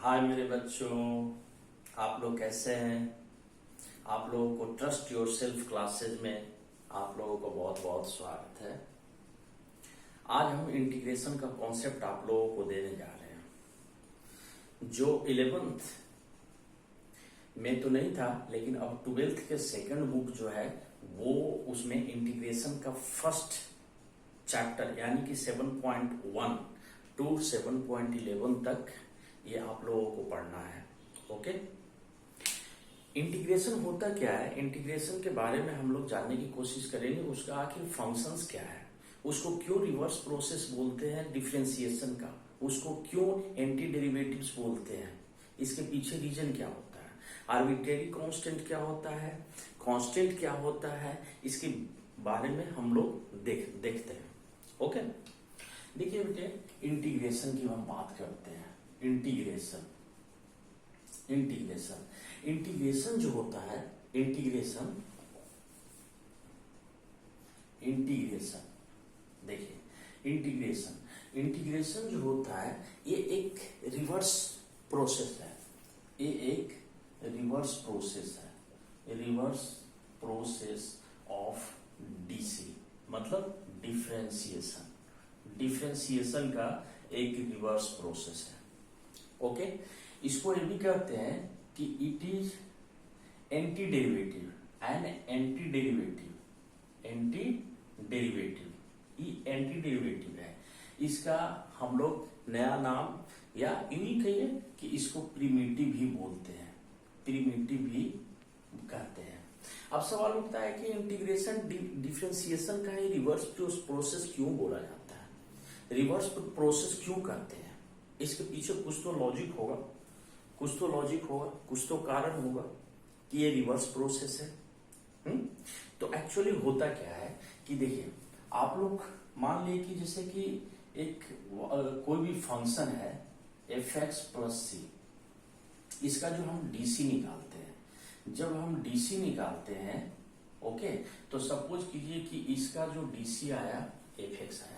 हाय मेरे बच्चों, आप लोग कैसे हैं। आप लोगों को ट्रस्ट योरसेल्फ क्लासेज में आप लोगों को बहुत बहुत स्वागत है। आज हम इंटीग्रेशन का कॉन्सेप्ट आप लोगों को देने जा रहे हैं, जो 11th में तो नहीं था, लेकिन अब 12th के सेकंड बुक जो है वो उसमें इंटीग्रेशन का फर्स्ट चैप्टर यानी कि 7.1 टू 7.11 तक ये आप लोगों को पढ़ना है। ओके, इंटीग्रेशन होता क्या है, इंटीग्रेशन के बारे में हम लोग जानने की कोशिश करेंगे। उसका आखिर फंक्शंस क्या है, उसको क्यों रिवर्स प्रोसेस बोलते हैं डिफरेंशिएशन का, उसको क्यों एंटी डेरिवेटिव्स बोलते हैं, इसके पीछे रीजन क्या होता है, आर्बिट्रेरी कांस्टेंट क्या होता है, कांस्टेंट क्या होता है, इसके बारे में हम लोग देखते हैं। ओके, देखिए बेटे, इंटीग्रेशन की हम बात करते हैं। इंटीग्रेशन जो होता है, इंटीग्रेशन देखिए, इंटीग्रेशन जो होता है ये एक रिवर्स प्रोसेस है। ये एक रिवर्स प्रोसेस ऑफ डीसी, मतलब डिफरेंशिएशन का एक रिवर्स प्रोसेस है। ओके, इसको ये भी कहते हैं कि इट इज एंटी डेरिवेटिव है। इसका हम लोग नया नाम या यूं कहिए कि इसको प्रिमिटिव भी बोलते हैं, प्रिमिटिव भी कहते हैं। अब सवाल उठता है कि इंटीग्रेशन डिफरेंशिएशन का ही रिवर्स प्रोसेस क्यों बोला जाता है, रिवर्स प्रोसेस क्यों करते हैं। इसके पीछे कुछ तो लॉजिक होगा, कुछ तो कारण होगा कि ये रिवर्स प्रोसेस है। तो एक्चुअली होता क्या है कि देखिए, आप लोग मान लिए कि जैसे कि एक कोई भी फंक्शन है fx प्लस सी, इसका जो हम डीसी निकालते हैं, जब हम डीसी निकालते हैं, ओके, तो सपोज कीजिए कि इसका जो डीसी आया fx आया,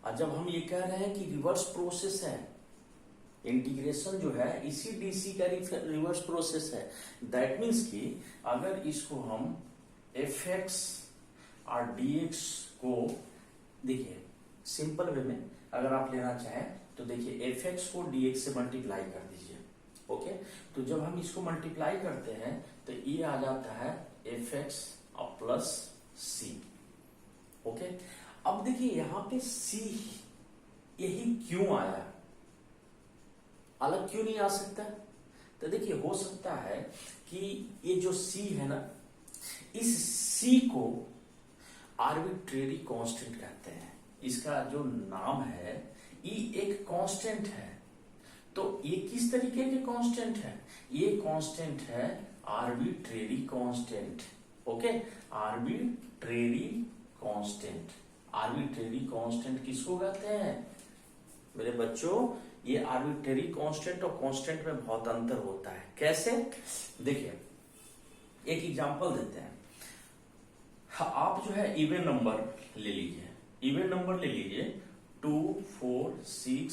और जब हम ये कह रहे हैं कि रिवर्स प्रोसेस है, इंटीग्रेशन जो है इसी डीसी का रिवर्स प्रोसेस है, दैट मीन्स कि अगर इसको हम fx और dx को, देखिए सिंपल वे में अगर आप लेना चाहें तो देखिए fx को dx से मल्टीप्लाई कर दीजिए। ओके, तो जब हम इसको मल्टीप्लाई करते हैं तो ये आ जाता है fx और प्लस c। ओके, अब देखिए यहाँ पे c यही क्यों आया, अलग क्यों नहीं आ सकता। तो देखिए, हो सकता है कि ये जो c है ना, इस c को आर्बिट्रेरी कांस्टेंट कहते हैं। इसका जो नाम है ये एक कांस्टेंट है। तो ये किस तरीके के कांस्टेंट है, ये कांस्टेंट है arbitrary constant. Okay, arbitrary constant किसको कहते हैं मेरे बच्चों, ये आर्बिट्रेरी कांस्टेंट और कांस्टेंट में बहुत अंतर होता है। कैसे, देखिए एक एग्जांपल देते हैं। आप जो है इवन नंबर ले लीजिए 2 4 6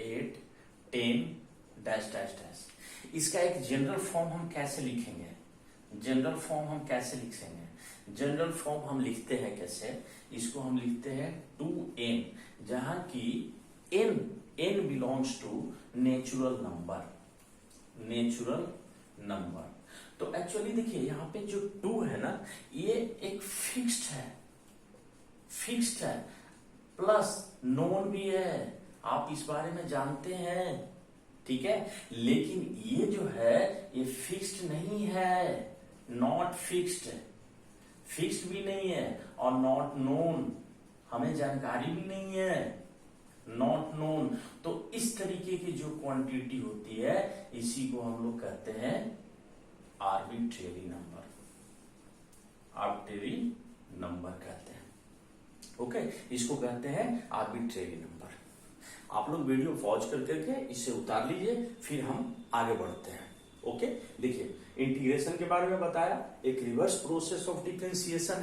8 10 डैश डैश डैश। इसका एक जनरल फॉर्म हम कैसे लिखेंगे, जनरल फॉर्म हम लिखते हैं कैसे, इसको हम लिखते हैं 2n, जहां की n belongs to natural number. तो एक्चुअली देखिए, यहाँ पे जो 2 है ना, ये एक फिक्स्ड है, प्लस नोन भी है, आप इस बारे में जानते हैं, ठीक है। लेकिन ये जो है ये फिक्स्ड नहीं है, नॉट फिक्स्ड भी नहीं है, और नॉट नोन, हमें जानकारी भी नहीं है, नॉट नोन। तो इस तरीके की जो क्वांटिटी होती है इसी को हम लोग कहते हैं आर्बिट्रेरी नंबर कहते हैं। ओके, इसको कहते हैं आर्बिट्रेरी नंबर। आप लोग वीडियो पॉज करके इसे उतार लीजिए, फिर हम आगे बढ़ते हैं। ओके, देखिए इंटीग्रेशन के बारे में बताया, एक रिवर्स प्रोसेस ऑफ डिफरेंशिएशन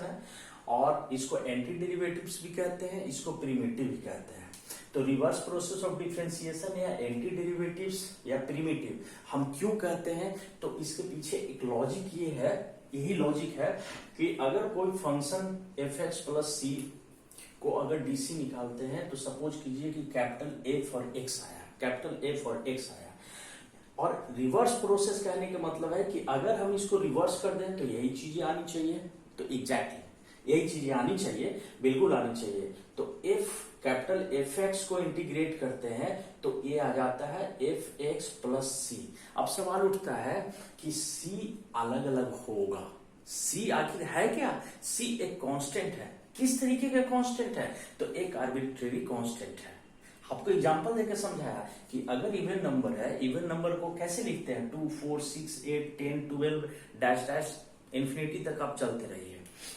है, और इसको एंटी डेरिवेटिव्स भी कहते हैं, इसको प्रिमिटिव भी कहते हैं। तो रिवर्स प्रोसेस ऑफ डिफरेंशिएशन या एंटी डेरिवेटिव्स या प्रिमिटिव हम क्यों कहते हैं, तो इसके पीछे एक लॉजिक ये है, यही लॉजिक है कि अगर कोई फंक्शन एफ एक्स प्लस सी को अगर डीसी निकालते हैं, तो सपोज कीजिए कि कैपिटल ए फॉर एक्स आया, कैपिटल ए फॉर एक्स आया, और रिवर्स प्रोसेस कहने का मतलब है कि अगर हम इसको रिवर्स कर दें तो यही चीजें आनी चाहिए, तो एग्जैक्टली यही चीजें आनी चाहिए, बिल्कुल आनी चाहिए। तो एफ कैपिटल एफ एक्स को इंटीग्रेट करते हैं तो ये आ जाता है एफ एक्स प्लस सी। अब सवाल उठता है कि सी अलग अलग होगा, सी आखिर है क्या? सी एक कांस्टेंट है। किस तरीके का कांस्टेंट है? तो एक आर्बिट्रेरी कांस्टेंट है। आपको एग्जांपल देकर समझाया कि अगर इवन नंबर है, इवन नंबर को कैसे लिखते हैं, 2 4 6 8 10 12 डैश डैश इंफिनिटी तक आप चलते रहिए।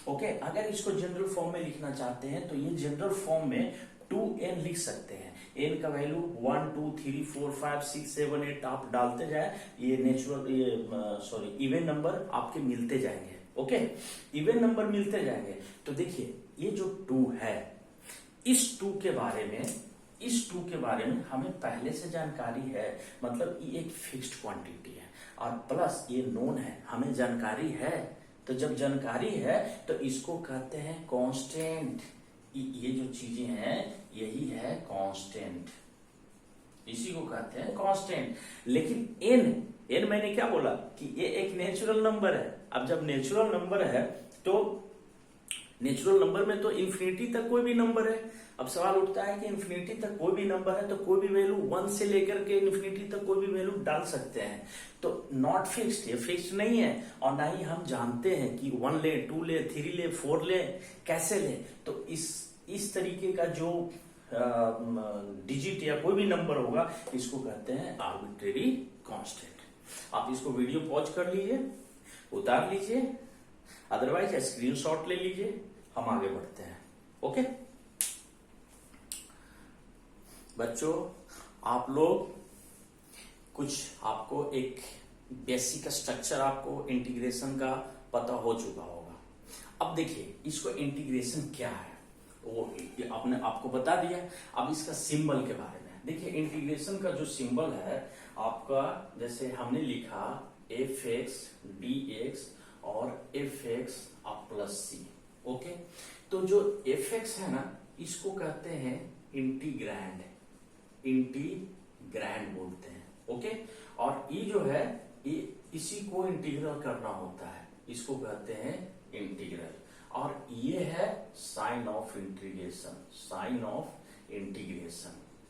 ओके, अगर इसको जनरल फॉर्म में लिखना चाहते हैं तो ये जनरल फॉर्म में 2n लिख सकते हैं। n का वैल्यू 1 2 3 4 5 6 7 8 आप डालते जाए, ये इवन नंबर आपके मिलते जाएंगे। ओके, इवन नंबर मिलते जाएंगे। तो देखिए ये जो 2 है, इस 2 के बारे में हमें पहले से जानकारी है, मतलब ये एक फिक्स्ड क्वांटिटी है, और प्लस ये नोन है, हमें जानकारी है। तो जब जानकारी है तो इसको कहते हैं कांस्टेंट। ये जो चीजें हैं यही है कांस्टेंट, इसी को कहते हैं कांस्टेंट। लेकिन n मैंने क्या बोला कि ये एक नेचुरल नंबर है। अब जब नेचुरल नंबर है तो नेचुरल नंबर में तो इंफिनिटी तक कोई भी नंबर है। अब सवाल उठता है कि इंफिनिटी तक कोई भी नंबर है तो कोई भी वैल्यू 1 से लेकर के इंफिनिटी तक कोई भी वैल्यू डाल सकते हैं। तो नॉट फिक्स्ड, ये फिक्स्ड नहीं है, और ना ही हम जानते हैं कि 1 ले, 2 ले, 3 ले, 4 ले, कैसे ले। तो इस तरीके का जो डिजिट या कोई भी नंबर होगा इसको कहते हैं आर्बिट्रेरी कांस्टेंट। आप इसको वीडियो पॉज कर लीजिए, उतार लीजिए, अदरवाइज स्क्रीनशॉट ले लीजिए, हम आगे बढ़ते हैं। ओके बच्चों, आप लोग कुछ आपको एक बेसिक स्ट्रक्चर आपको इंटीग्रेशन का पता हो चुका होगा। अब देखिए इसको इंटीग्रेशन क्या है वो आपने आपको बता दिया। अब इसका सिंबल के बारे में देखिए, इंटीग्रेशन का जो सिंबल है आपका, जैसे हमने लिखा एफ एक्स डी एक्स और एफ एक्स प्लस सी। ओके, तो जो एफ एक्स है ना, इसको कहते हैं इंटीग्रैंड बोलते हैं। ओके, और ये जो है ये इसी को इंटीग्रल करना होता है, इसको कहते हैं इंटीग्रल। और ये है साइन ऑफ इंटीग्रेशन,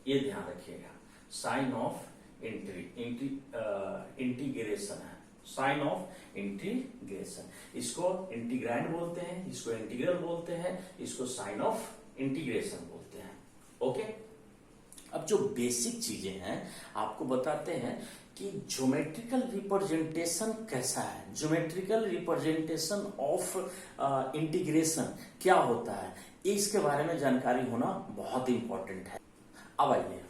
ये ध्यान रखिएगा, साइन ऑफ इंटीग्रेशन है, साइन ऑफ इंटीग्रेशन। इसको इंटीग्रैंड बोलते हैं, इसको इंटीग्रल बोलते हैं, इसको साइन ऑफ इंटीग्रेशन बोलते हैं। ओके, अब जो बेसिक चीजें हैं आपको बताते हैं कि ज्योमेट्रिकल रिप्रेजेंटेशन कैसा है, ज्योमेट्रिकल रिप्रेजेंटेशन ऑफ इंटीग्रेशन क्या होता है, इसके बारे में जानकारी होना बहुत इंपॉर्टेंट है। अब आइए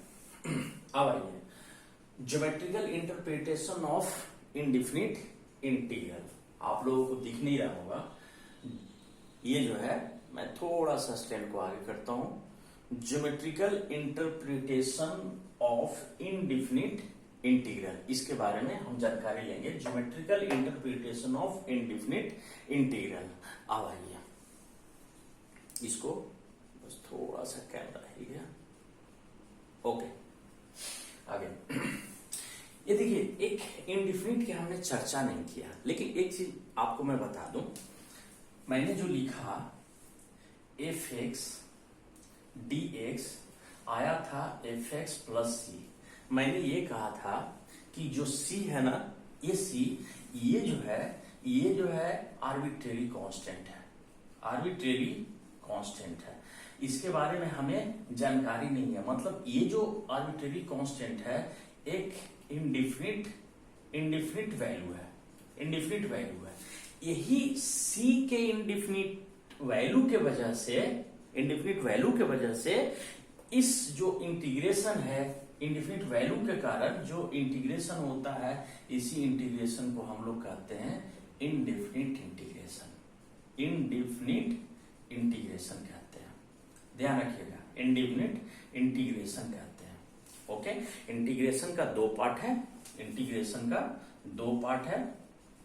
geometrical interpretation of indefinite integral. आप लोगों को दिख नहीं रहा होगा, ये जो है, मैं थोड़ा सा स्टैंड को आगे करता हूं, geometrical interpretation of indefinite integral, इसके बारे में हम जानकारी लेंगे। Geometrical interpretation of indefinite integral. अब आइए इसको बस थोड़ा सा कैमरा ही गया। ओके, आगे ये देखिए, एक इंडेफिनिट की हमने चर्चा नहीं किया, लेकिन एक चीज आपको मैं बता दूं, मैंने जो लिखा एफ एक्स डी एक्स आया था एफ एक्स प्लस सी। मैंने ये कहा था कि जो सी है ना, ये सी, ये जो है आर्बिट्रेरी कांस्टेंट है, आर्बिट्रेरी कांस्टेंट है। इसके बारे में हमें जानकारी नहीं है, मतलब ये जो आर्बिट्रेरी कांस्टेंट है एक इंडेफिनिट वैल्यू है, इंडेफिनिट वैल्यू है। यही सी के इंडेफिनिट वैल्यू के वजह से इस जो इंटीग्रेशन है, इंडेफिनिट वैल्यू के कारण जो इंटीग्रेशन होता है, इसी इंटीग्रेशन को हम लोग कहते हैं इंडेफिनिट इंटीग्रेशन कहते हैं। ध्यान रखिएगा। इंडेफिनिट इंटीग्रेशन कहते हैं। ओके, इंटीग्रेशन का दो पार्ट है, इंटीग्रेशन का दो पार्ट है।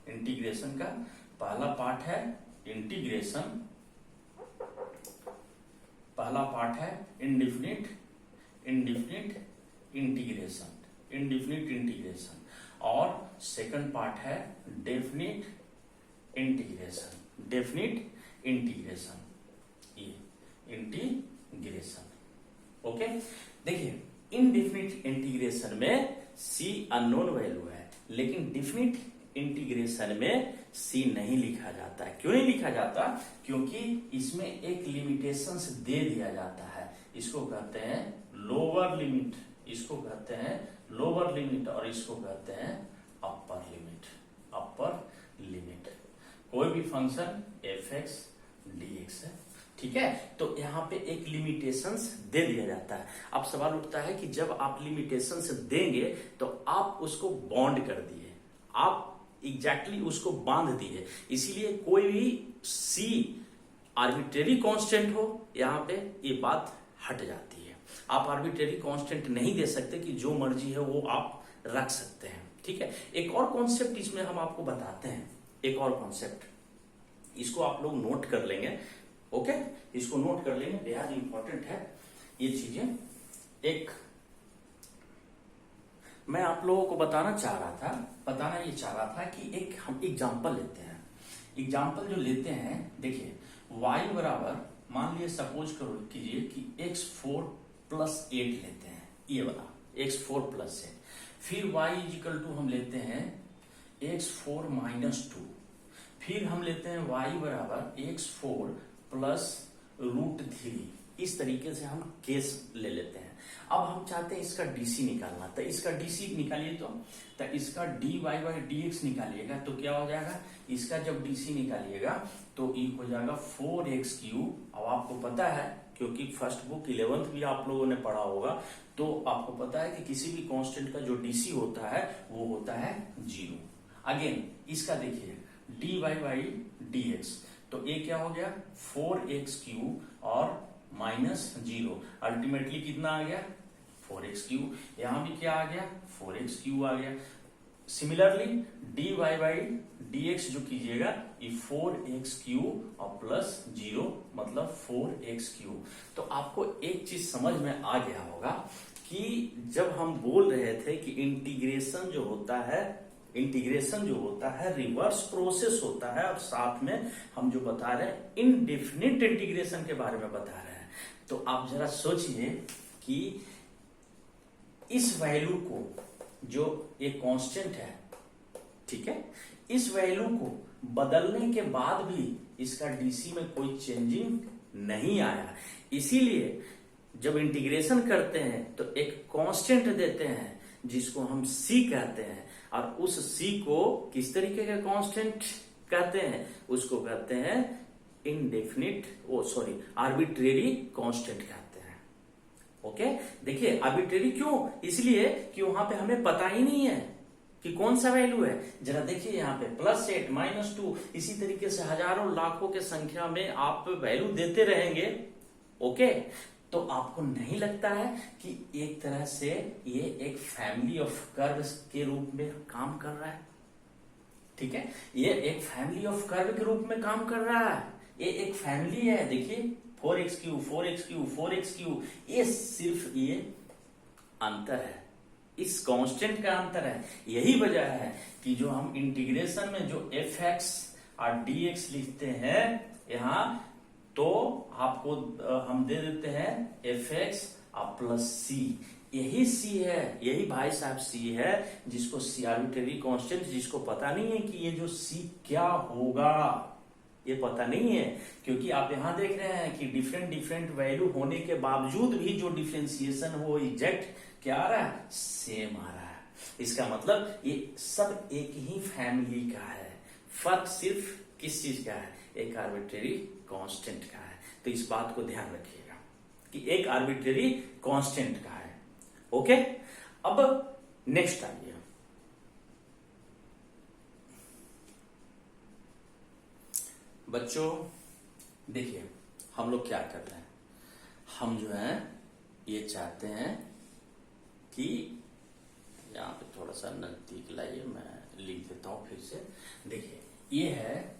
इंटीग्रेशन का पहला पार्ट है इंटीग्रेशन, पहला पार्ट है इंडेफिनिट इंटीग्रेशन, इंडेफिनिट इंटीग्रेशन, और सेकंड पार्ट है डेफिनिट इंटीग्रेशन, डेफिनिट इंटीग्रेशन, ये इंटीग्रेशन। ओके, देखिए इनडेफिनिट इंटीग्रेशन में सी अननोन वैल्यू है, लेकिन डेफिनिट इंटीग्रेशन में सी नहीं लिखा जाता है। क्यों नहीं लिखा जाता? क्योंकि इसमें एक लिमिटेशंस दे दिया जाता है, इसको कहते हैं लोअर लिमिट, इसको कहते हैं लोअर लिमिट, और इसको कहते हैं अपर लिमिट, अपर लिमिट। कोई भी function F x D x है, ठीक है, तो यहाँ पे एक लिमिटेशंस दे दिया जाता है। अब सवाल उठता है कि जब आप लिमिटेशंस देंगे तो आप उसको बॉन्ड कर दिए, आप एग्जैक्टली उसको बांध दिए, इसीलिए कोई भी सी आर्बिट्रेरी कांस्टेंट हो यहाँ पे ये बात हट जाती है। आप आर्बिट्रेरी कांस्टेंट नहीं दे सकते कि जो मर्जी है वो आप रख सकते हैं, ठीक है। एक और कॉन्सेप्ट इसमें हम आपको बताते हैं, एक और कॉन्सेप्ट, इसको आप लोग नोट कर लेंगे। ओके, इसको नोट कर लेंगे, बेहद इंपॉर्टेंट है ये चीजें। एक मैं आप लोगों को बताना ये चाह रहा था कि एक हम एग्जांपल लेते हैं। एग्जांपल जो लेते हैं, देखिए y बराबर, मान लिए सपोज करो कीजिए कि x4 + 8 लेते हैं, ये वाला x4 + 8, फिर y = हम लेते हैं x4 - 2, फिर हम लेते हैं y बराबर x4 + √3। इस तरीके से हम केस ले लेते हैं। अब हम चाहते हैं इसका डीसी निकालना, तो इसका डीसी निकालिए, तो इसका dy/dx निकालिएगा तो क्या हो जाएगा, इसका जब डीसी निकालिएगा तो ये हो जाएगा 4x3। अब आपको पता है, क्योंकि फर्स्ट बुक 11th भी आप लोगों ने पढ़ा होगा, तो आपको पता है कि किसी भी कांस्टेंट का जो डीसी होता है वो होता है 0। अगेन इसका देखिए dy/dx, तो ये क्या हो गया 4x3 और -0, अल्टीमेटली कितना आ गया 4x3। यहां भी क्या आ गया 4x3 आ गया। सिमिलरली dy/dx जो कीजिएगा ये 4x3 और +0 मतलब 4x3। तो आपको एक चीज समझ में आ गया होगा कि जब हम बोल रहे थे कि इंटीग्रेशन जो होता है रिवर्स प्रोसेस होता है, और साथ में हम जो बता रहे हैं इनडेफिनिट इंटीग्रेशन के बारे में बता रहे हैं। तो आप जरा सोचिए कि इस वैल्यू को, जो एक कांस्टेंट है, ठीक है, इस वैल्यू को बदलने के बाद भी इसका डीसी में कोई चेंजिंग नहीं आया। इसीलिए जब इंटीग्रेशन करते हैं तो एक कांस्टेंट देते हैं जिसको हम सी कहते हैं, और उस सी को किस तरीके का कांस्टेंट कहते हैं, उसको कहते हैं आर्बिट्रेरी कांस्टेंट कहते हैं। ओके, देखिए आर्बिट्रेरी क्यों, इसलिए कि वहां पे हमें पता ही नहीं है कि कौन सा वैल्यू है। जरा देखिए यहाँ पे +8 -2, इसी तरीके से हजारों लाखों के संख्या में आप वैल्यू देते रहेंगे। ओके, तो आपको नहीं लगता है कि एक तरह से ये एक फैमिली ऑफ कर्व्स के रूप में काम कर रहा है? ठीक है, ये एक फैमिली ऑफ कर्व के रूप में काम कर रहा है। ये एक फैमिली है, देखिए 4x3 4x3 4x3, ये सिर्फ ये अंतर है, इस कांस्टेंट का अंतर है। यही वजह है कि जो हम इंटीग्रेशन में जो fx और dx लिखते हैं यहाँ, तो आपको हम दे देते हैं fx और +c। यही c है, यही भाई साहब c है, जिसको c आर्बिट्रेरी कांस्टेंट, जिसको पता नहीं है कि ये जो c क्या होगा, ये पता नहीं है। क्योंकि आप यहां देख रहे हैं कि डिफरेंट वैल्यू होने के बावजूद भी जो डिफरेंशिएशन वो एग्जैक्ट क्या आ रहा है, सेम आ रहा है। इसका मतलब ये सब एक ही फैमिली का है, फर्क सिर्फ किस चीज का है, एक आर्बिट्रेरी कांस्टेंट का है। तो इस बात को ध्यान रखिएगा कि एक आर्बिट्रेरी कांस्टेंट का है। ओके, अब नेक्स्ट आइए, बच्चों देखिए हम लोग क्या कर रहे हैं, हम जो है ये चाहते हैं कि यहाँ पे थोड़ा सा नजदीक लाइए, मैं लिख देता हूं फिर से। देखिए ये है,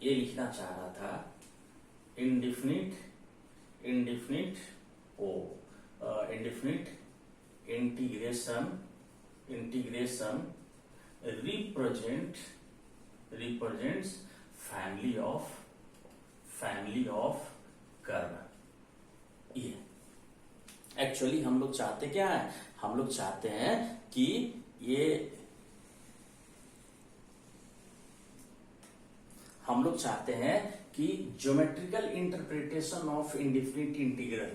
ये लिखना चाह रहा था indefinite integration represents family of curve. ये एक्चुअली हम लोग चाहते क्या है, हम लोग चाहते हैं कि हम लोग चाहते हैं कि geometrical interpretation of indefinite integral,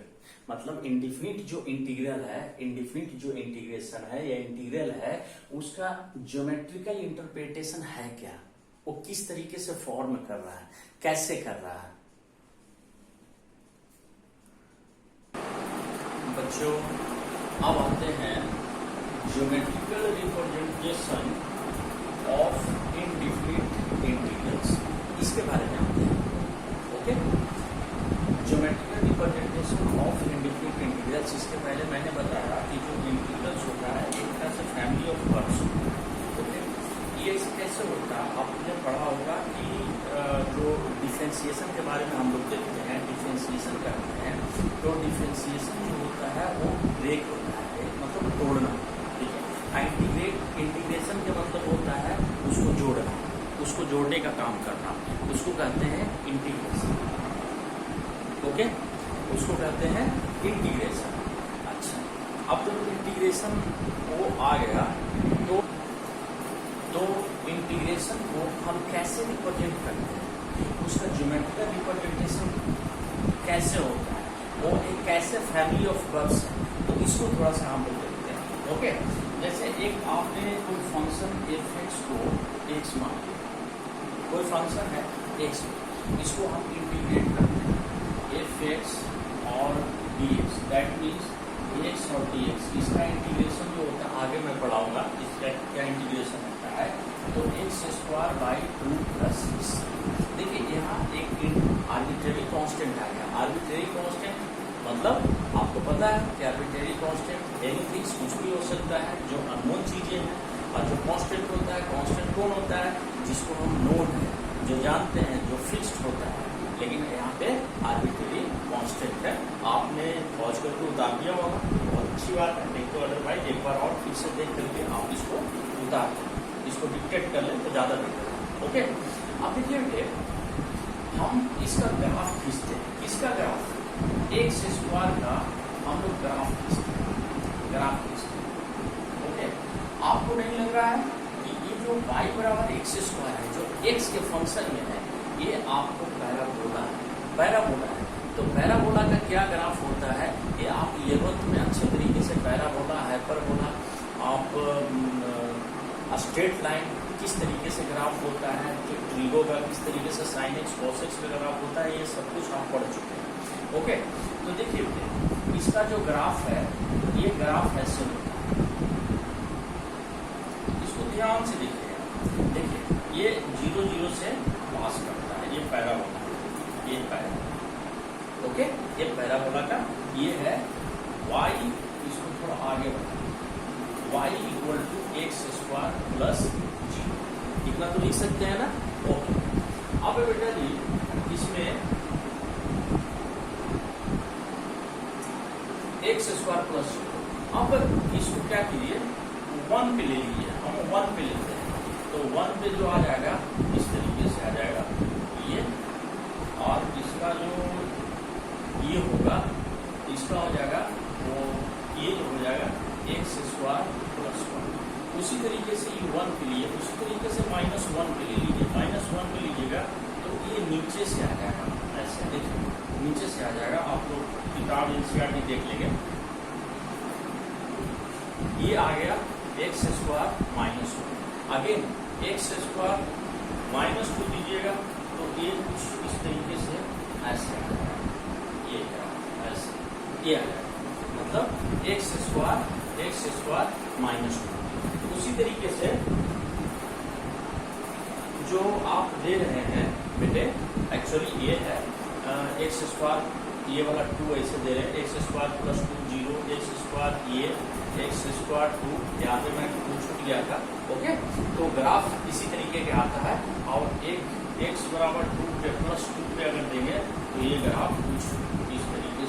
मतलब इंडिफिनिट जो इंटीग्रल है, इंडिफिनिट जो इंटीग्रेशन है या इंटीग्रल है, उसका ज्योमेट्रिकल इंटरप्रिटेशन है क्या, वो किस तरीके से फॉर्म कर रहा है, कैसे कर रहा है। बच्चों अब आते हैं geometrical representation of indefinite integrals, इसके बारे में आते हैं। Okay, geometrical representation of indefinite integrals, इसके पहले मैंने बताया कि जो इंटीग्रल्स होता है एक तरह से फैमिली ऑफ कर्व्स। ओके, ये कैसे होता है, आपने पढ़ा होगा कि जो डिफरेंशिएशन के बारे में हम लोग देखते हैं, डिफरेंशिएशन करते हैं, तो डिफरेंशिएशन जो होता है वो ब्रेक होता है, मतलब तोड़ना। ठीक है, इंटीग्रेशन के मतलब होता है उसको जोड़ना, उसको जोड़ने का काम करना, उसको कहते हैं इंटीग्रेशन। ओके, उसको कहते हैं इंटीग्रेशन। अच्छा, अब जब इंटीग्रेशन वो आ गया तो इंटीग्रेशन को हम कैसे रिप्रेजेंट करते हैं, उसका ज्योमेट्रिकल रिप्रेजेंटेशन कैसे होता है, वो एक कैसे फैमिली ऑफ कर्व्स है, तो इसको थोड़ा सा हम लोग देखते हैं। ओके, जैसे एक आपने कोई फंक्शन f(x) को x मान लिया, कोई फंक्शन है x, इसको हम इंटीग्रेट करते हैं f(x) और dx, दैट मीन्स x और dx, इसका इंटीग्रेशन जो होता है आगे मैं पढ़ाऊंगा इसका क्या इंटीग्रेशन होता है। तो x² 2+6, देखिए यहाँ एक आर्बिट्रेरी कांस्टेंट आ गया। आर्बिट्रेरी कांस्टेंट मतलब आपको पता है कि आर्बिट्रेरी कांस्टेंट एनीथिंग, कुछ भी हो सकता है, जो अननोन चीजें हैं, और जो कांस्टेंट होता है, कांस्टेंट कौन होता है, जिसको हम नोट है, जो जानते हैं, जो फिक्स्ड होता है। लेकिन यहाँ पे आर्बिट्रेरी कांस्टेंट है, आपने पहुंच करके उतार दिया होगा, बहुत अच्छी बात है। नहीं तो अदरवाइज एक बार और फिर से देख करके आप इसको उतार दें, इसको डिक्टेट कर लें तो ज्यादा बेहतर है। ओके, अब देखिए हम इसका ग्राफ खींचते हैं, इसका ग्राफ x² का हम लोग ग्राफ खींचते हैं। ओके, आपको नहीं लग रहा है कि ये जो y = x² है, जो x के फंक्शन में है, ये आपको पैराबोला है। तो पैराबोला का क्या ग्राफ होता है, ये आप 11th में अच्छे तरीके से पैराबोला, हाइपरबोला, आप स्ट्रेट लाइन किस तरीके से ग्राफ होता है, जो ट्रीगो का किस तरीके से sin x cos x का ग्राफ होता है, ये सब कुछ आप पढ़ चुके हैं। ओके, तो देखिए इसका जो ग्राफ है, ये ग्राफ ऐसे होता है, इसको ध्यान से देखिएगा। देखिए ये 0 0 से पास करता है, ये पैराबोला, ये पैराबोला। ओके, ये पैराबोला का ये है y, इसको थोड़ा आगे बढ़ा, y = x² + g, इतना तो लिख सकते हैं ना। ओके, अब बेटा जी इसमें x² + g, अब इसको क्या कीजिए, 1 पे ले लीजिए, हम 1 पे लेते हैं, तो 1 पे जो आ जाएगा इस तरीके से आ जाएगा ये, और इसका जो ये होगा, इसका हो जाएगा वो ये जो हो जाएगा x² + 1। उसी तरीके से ये 1 पे लिए, उसी तरीके से -1 पे ले लीजिए, -1 पे लीजिएगा तो ये नीचे से आ जाएगा, ऐसे देखिए नीचे से आ जाएगा। आप लोग किताब NCERT देख लेंगे, ये आ गया x² - 1, अगेन x² -2 दीजिएगा तो ये कुछ इस तरीके से ऐसे आ जाएगा, ये ऐसे ये आ जाएगा, मतलब x² -2। उसी तरीके से जो आप दे रहे हैं बेटे, एक्चुअली ये है x² ये वाला 2 ऐसे दे रहे हैं, x square plus 2 0, x square ये, एक्स स्क्वायर 2, यहाँ पे मैं 2 छूट गया था। ओके, तो ग्राफ इसी तरीके का आता है, और एक एक्स बराबर 2 पे प्लस 2 पे अगर देंगे तो ये ग्राफ कुछ इस तरीके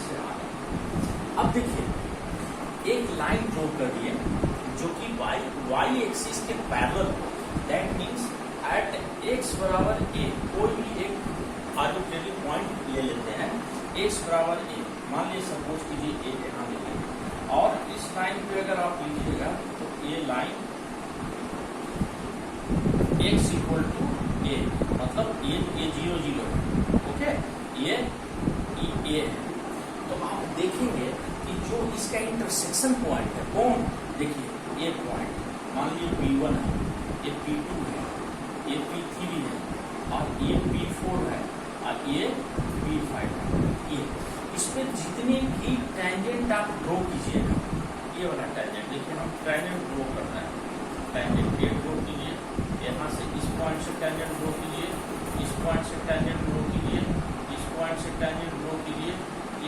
से आता है। अब देखिए एक लाइन ड्रॉ कर दिए जो कि वाई एक्सिस के parallel, that means at X बराबर ए कोई भी एक आर्बिट्रेरी पॉइंट ले लेते हैं, एक्स बराबर ए, मान लीजिए सपोज कीजिए ए यहाँ लिखेंगे, और इस लाइन पे अगर आप लीजिएगा तो ये लाइन एक्स इक्वल टू ए, मतलब ये 0 0 है। ओके, ये ए है। तो आप देखेंगे कि जो इसका इंटरसेक्शन पॉइंट है, कौन, देखिए ये पॉइंट मान लीजिए P1 है, ये P2 है, ये P3 है, और ये P4 है, और ये P5 है। ये इसमें जितने भी टेंजेंट आप ड्रॉ कीजिएगा, ये वाला टेंजेंट देखिए, हम टेंजेंट ड्रॉ करना है, टेंजेंट ये ड्रॉ कीजिए, यहाँ से इस पॉइंट से टेंजेंट ड्रॉ कीजिए, इस पॉइंट से टेंजेंट ड्रॉ कीजिए, इस पॉइंट से टेंजेंट ड्रॉ कीजिए,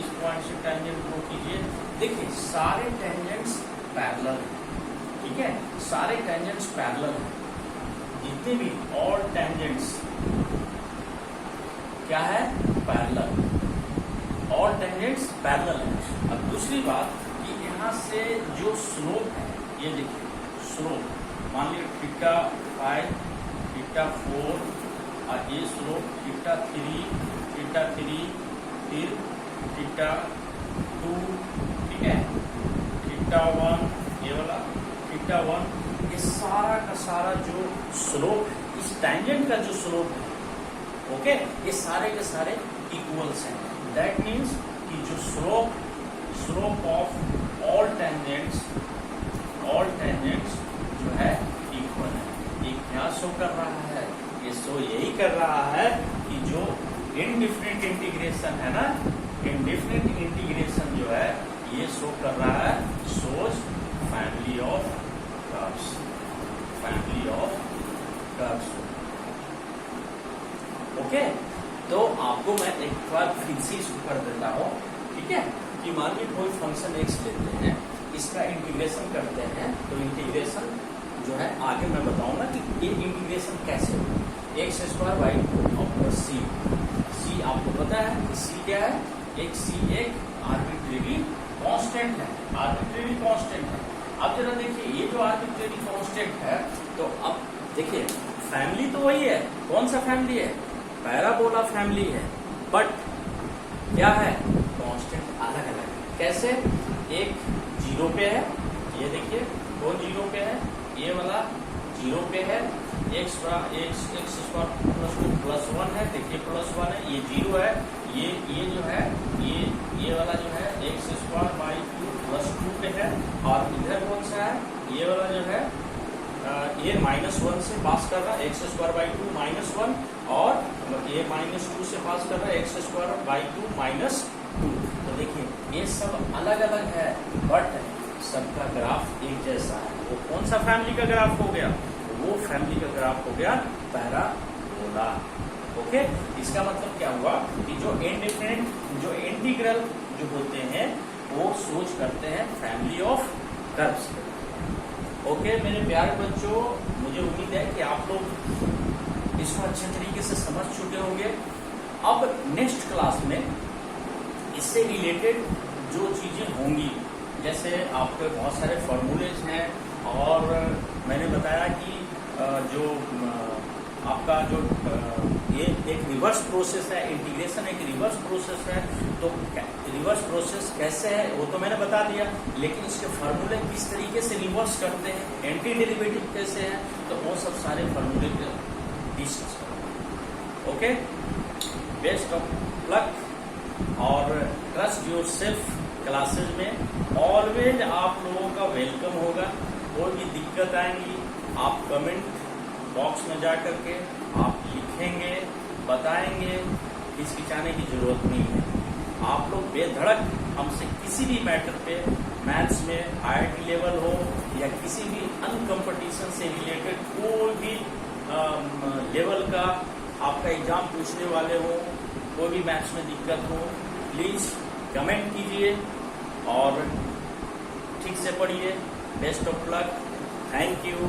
इस पॉइंट से टेंजेंट ड्रॉ कीजिए। देखिए सारे टेंजेंट्स पैरेलल हैं, ठीक है, सारे टेंजेंट्स पैरेलल हैं, जितने भी ऑल टेंजेंट्स क्या है, पैरेलल, ऑल टेंजेंट्स पैरेलल है। अब दूसरी बात कि यहाँ से जो स्लोप है, ये देखिए स्लोप, मान लीजिए थीटा 5, थीटा 4, और ये स्लोप थीटा 3, फिर थीटा 2, ठीक है, थीटा 1, ये वाला थीटा 1, ये सारा का सारा जो स्लोप, इस टेंजेंट का जो स्लोप है, ओके, ये सारे के सारे इक्वल्स हैं। दैट मीन्स कि जो स्लोप ऑफ ऑल टेंजेंट्स जो है इक्वल है। ये क्या शो कर रहा है, ये शो यही कर रहा है कि जो इनडिफरेंट इंटीग्रेशन है ना, इनडिफरेंट इंटीग्रेशन जो है ये शो कर रहा है, shows family of curves, okay. तो आपको मैं एक बार फिर से इसको कर देता हूँ, ठीक है, कि मान लीजिए कोई फंक्शन एक्स लेते हैं, इसका इंटीग्रेशन करते हैं, तो इंटीग्रेशन जो है आगे मैं बताऊंगा कि ये इंटीग्रेशन कैसे हो। एक्स स्क्वायर बाई और सी आपको पता है कि सी क्या है, एक आर्बिट्रेरी कांस्टेंट है, अब जरा देखिए ये जो आर्बिट्रेरी कांस्टेंट है, तो अब देखिए फैमिली तो वही है, कौन सा फैमिली है, पैराबोला फैमिली है, बट क्या है, कांस्टेंट अलग अलग है। कैसे, एक 0 पे है, ये देखिए कौन 0 पे है, ये वाला 0 पे है, एक्स स्क्वायर प्लस 2 प्लस 1 है, देखिए प्लस 1 है, ये 0 है, ये जो है ये वाला जो है एक्स स्क्वायर बाई 2 प्लस 2 पे है, और इधर कौन सा है, ये वाला जो है ये -1 से पास कर रहा है, एक्स स्क्वायर बाई 2 -1, और ये -2 से पास कर रहा है, एक्स स्क्वायर बाई 2 -2। तो देखिए ये सब अलग अलग है, बट सबका ग्राफ एक जैसा है। वो कौन सा फैमिली का ग्राफ हो गया, वो फैमिली का ग्राफ हो गया पैराबोला। ओके, इसका मतलब क्या हुआ कि जो इंटीग्रल जो होते हैं वो सोच करते हैं फैमिली ऑफ कर्व्स। ओके मेरे प्यारे बच्चों, मुझे उम्मीद है कि आप लोग इसको अच्छे तरीके से समझ चुके होंगे। अब नेक्स्ट क्लास में इससे रिलेटेड जो चीजें होंगी, जैसे आपके बहुत सारे फॉर्मूलेज हैं, और मैंने बताया कि जो आपका जो ये एक रिवर्स प्रोसेस है, इंटीग्रेशन एक रिवर्स प्रोसेस है। तो रिवर्स प्रोसेस कैसे है वो तो मैंने बता दिया, लेकिन इसके फॉर्मूले किस तरीके से रिवर्स करते हैं, एंटी डेरिवेटिव कैसे है, तो वो सब सारे फॉर्मूले डिस्कस करेंगे। ओके, बेस्ट ऑफ लक, और ट्रस्ट योर सेल्फ क्लासेज में ऑलवेज आप लोगों का वेलकम होगा। कोई भी दिक्कत आएंगी आप कमेंट बॉक्स में जा करके आप लिखेंगे, बताएंगे, हिचकिचाने की जरूरत नहीं है। आप लोग बेधड़क हमसे किसी भी मैटर पे, मैथ्स में IIT लेवल हो या किसी भी अन्य कंपटीशन से रिलेटेड कोई भी लेवल का आपका एग्जाम पूछने वाले हो, कोई भी मैथ्स में दिक्कत हो प्लीज कमेंट कीजिए और ठीक से पढ़िए। Best of luck, thank you.